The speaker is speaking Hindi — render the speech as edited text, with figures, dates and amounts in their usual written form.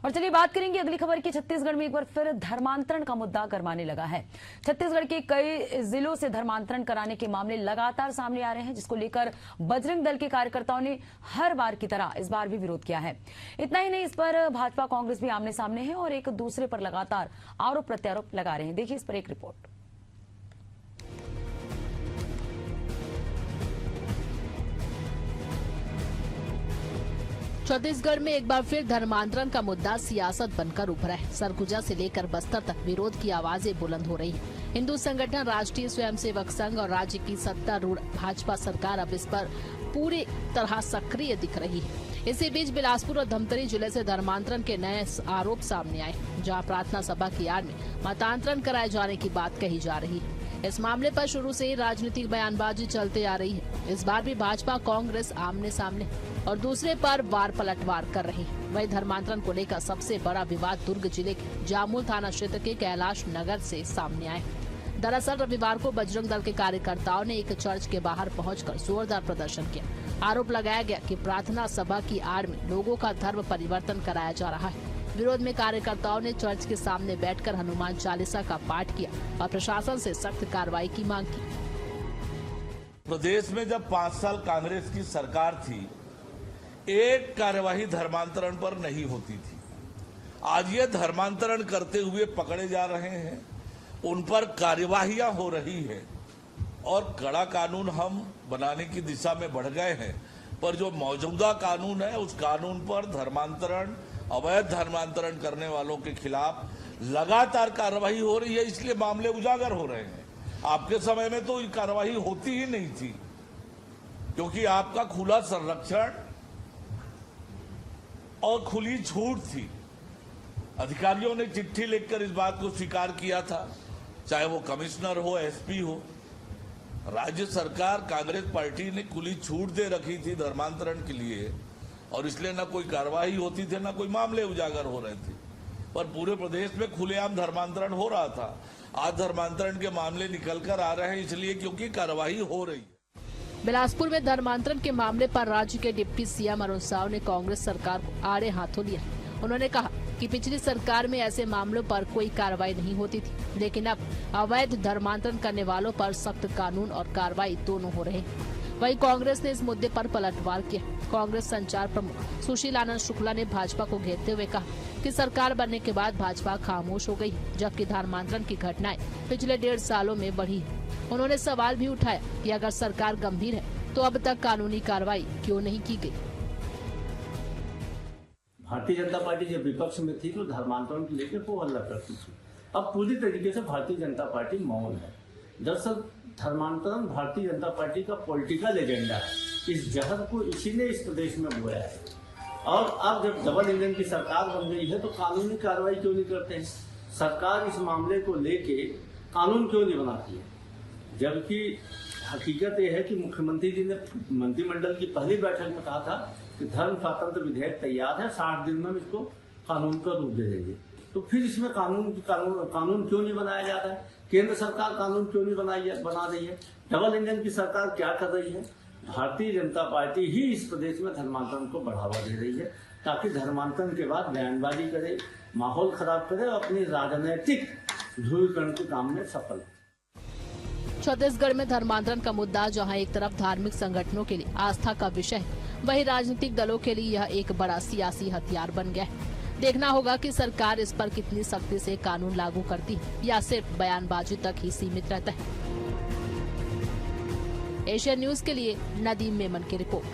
और चलिए बात करेंगे अगली खबर की। छत्तीसगढ़ में एक बार फिर धर्मांतरण का मुद्दा गरमाने लगा है। छत्तीसगढ़ के कई जिलों से धर्मांतरण कराने के मामले लगातार सामने आ रहे हैं, जिसको लेकर बजरंग दल के कार्यकर्ताओं ने हर बार की तरह इस बार भी विरोध किया है। इतना ही नहीं, इस पर भाजपा कांग्रेस भी आमने सामने है और एक दूसरे पर लगातार आरोप प्रत्यारोप लगा रहे हैं। देखिए इस पर एक रिपोर्ट। छत्तीसगढ़ में एक बार फिर धर्मांतरण का मुद्दा सियासत बनकर उभरा है। सरगुजा से लेकर बस्तर तक विरोध की आवाजें बुलंद हो रही हैं। हिंदू संगठन राष्ट्रीय स्वयंसेवक संघ और राज्य की सत्तारूढ़ भाजपा सरकार अब इस पर पूरी तरह सक्रिय दिख रही है। इसी बीच बिलासपुर और धमतरी जिले से धर्मांतरण के नए आरोप सामने आए, जहां प्रार्थना सभा की आड़ में मतांतरण कराए जाने की बात कही जा रही है। इस मामले पर शुरू से ही राजनीतिक बयानबाजी चलते आ रही है। इस बार भी भाजपा कांग्रेस आमने सामने और दूसरे पर वार पलटवार कर रही है। वही धर्मांतरण को लेकर सबसे बड़ा विवाद दुर्ग जिले के जामुल थाना क्षेत्र के कैलाश नगर से सामने आया। दरअसल रविवार को बजरंग दल के कार्यकर्ताओं ने एक चर्च के बाहर पहुंचकर जोरदार प्रदर्शन किया। आरोप लगाया गया कि प्रार्थना सभा की आड़ में लोगों का धर्म परिवर्तन कराया जा रहा है। विरोध में कार्यकर्ताओं ने चर्च के सामने बैठकर हनुमान चालीसा का पाठ किया और प्रशासन से सख्त कार्रवाई की मांग की। प्रदेश में जब 5 साल कांग्रेस की सरकार थी, एक कार्यवाही धर्मांतरण पर नहीं होती थी। आज ये धर्मांतरण करते हुए पकड़े जा रहे हैं, उन पर कार्यवाहियां हो रही है और कड़ा कानून हम बनाने की दिशा में बढ़ गए हैं। पर जो मौजूदा कानून है, उस कानून पर धर्मांतरण, अवैध धर्मांतरण करने वालों के खिलाफ लगातार कार्रवाई हो रही है, इसलिए मामले उजागर हो रहे हैं। आपके समय में तो कार्रवाई होती ही नहीं थी, क्योंकि आपका खुला संरक्षण और खुली छूट थी। अधिकारियों ने चिट्ठी लिखकर इस बात को स्वीकार किया था, चाहे वो कमिश्नर हो, एसपी हो। राज्य सरकार कांग्रेस पार्टी ने खुली छूट दे रखी थी धर्मांतरण के लिए, और इसलिए ना कोई कार्रवाई होती थी, ना कोई मामले उजागर हो रहे थे। पर पूरे प्रदेश में खुलेआम धर्मांतरण हो रहा था। आज धर्मांतरण के मामले निकल कर आ रहे हैं, इसलिए क्योंकि कार्रवाई हो रही है। बिलासपुर में धर्मांतरण के मामले पर राज्य के डिप्टी सीएम अरुण साव ने कांग्रेस सरकार को आड़े हाथों लिया। उन्होंने कहा कि पिछली सरकार में ऐसे मामलों पर कोई कार्रवाई नहीं होती थी, लेकिन अब अवैध धर्मांतरण करने वालों पर सख्त कानून और कार्रवाई दोनों हो रहे हैं। वहीं कांग्रेस ने इस मुद्दे पर पलटवार किया। कांग्रेस संचार प्रमुख सुशील आनंद शुक्ला ने भाजपा को घेरते हुए कहा कि सरकार बनने के बाद भाजपा खामोश हो गई, जबकि धर्मांतरण की घटनाएं पिछले 1.5 सालों में बढ़ी है। उन्होंने सवाल भी उठाया कि अगर सरकार गंभीर है तो अब तक कानूनी कार्रवाई क्यों नहीं की गई। भारतीय जनता पार्टी जब विपक्ष में थी तो धर्मांतरण को लेकर वो हल्ला करती थी। अब पूरी तरीके से भारतीय जनता पार्टी मौन है। दरअसल धर्मांतरण भारतीय जनता पार्टी का पॉलिटिकल एजेंडा है। इस जहर को इसी ने इस प्रदेश में बोया है। और अब जब डबल इंजन की सरकार बन गई है तो कानूनी कार्रवाई क्यों नहीं करते हैं? सरकार इस मामले को लेके कानून क्यों नहीं बनाती है? जबकि हकीकत यह है कि मुख्यमंत्री जी ने मंत्रिमंडल की पहली बैठक में कहा था कि धर्म स्वातंत्र विधेयक तैयार है, 60 दिन में हम इसको कानून का रूप दे देंगे। तो फिर इसमें कानून क्यों नहीं बनाया जा रहा है? केंद्र सरकार कानून क्यों नहीं बना रही है? डबल इंजन की सरकार क्या कर रही है? भारतीय जनता पार्टी ही इस प्रदेश में धर्मांतरण को बढ़ावा दे रही है, ताकि धर्मांतरण के बाद बयानबाजी करे, माहौल खराब करे और अपनी राजनीतिक ध्रुवीकरण के काम में सफल। छत्तीसगढ़ में धर्मांतरण का मुद्दा जहां एक तरफ धार्मिक संगठनों के लिए आस्था का विषय है, वहीं राजनीतिक दलों के लिए यह एक बड़ा सियासी हथियार बन गया है। देखना होगा कि सरकार इस पर कितनी सख्ती से कानून लागू करती है या सिर्फ बयानबाजी तक ही सीमित रहता है। एशियन न्यूज के लिए नदीम मेमन की रिपोर्ट।